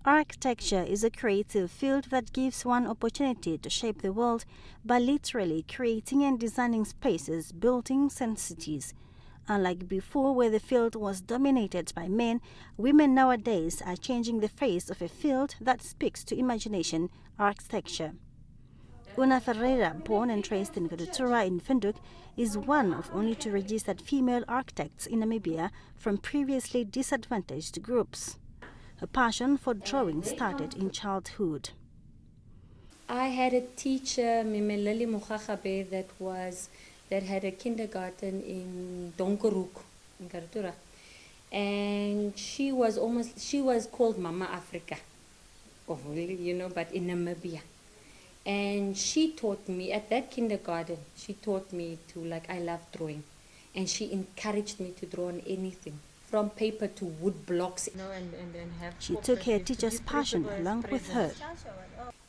Architecture is a creative field that gives one opportunity to shape the world by literally creating and designing spaces, buildings, and cities. Unlike before, where the field was dominated by men, women nowadays are changing the face of a field that speaks to imagination, architecture. Una Ferreira, born and raised in Gadutura in Vindhoek, is one of only two registered female architects in Namibia from previously disadvantaged groups. Her passion for drawing started in childhood. I had a teacher, Mimeleli Mugagabe, that had a kindergarten in Donkerhoek in Gadutura, and she was called Mama Africa, but in Namibia. And she taught me, at that kindergarten, she taught me I love drawing. And she encouraged me to draw on anything, from paper to wood blocks. She took her teacher's passion along with her.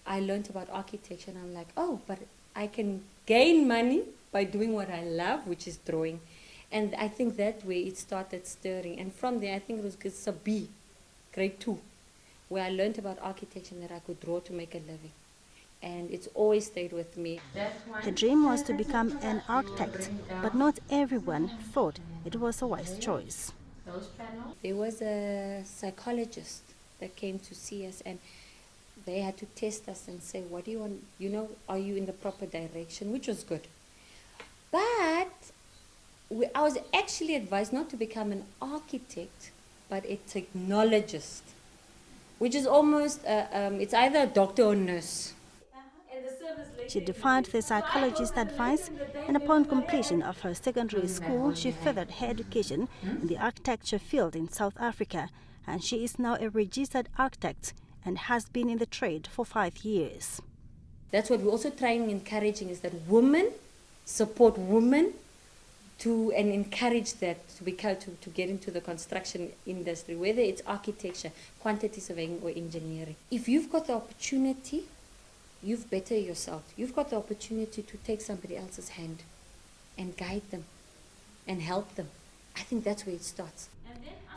I learned about architecture and I'm like, oh, but I can gain money by doing what I love, which is drawing. And I think that way it started stirring. And from there, I think it was Sabi, grade 2, where I learned about architecture and that I could draw to make a living. And it's always stayed with me. Her dream was to become an architect, but not everyone thought it was a wise choice. There was a psychologist that came to see us, and they had to test us and say, what do you want, are you in the proper direction, which was good. But I was actually advised not to become an architect, but a technologist, which is almost, it's either a doctor or nurse. She defied the psychologist's advice, and upon completion of her secondary school, she furthered her education in the architecture field in South Africa, and she is now a registered architect and has been in the trade for 5 years. That's what we're also trying and encouraging, is that women support women and encourage that to get into the construction industry, whether it's architecture, quantity surveying, or engineering. If you've got the opportunity, you've bettered yourself. You've got the opportunity to take somebody else's hand and guide them and help them. I think that's where it starts.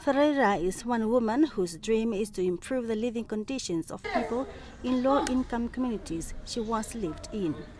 Ferreira is one woman whose dream is to improve the living conditions of people in low-income communities she once lived in.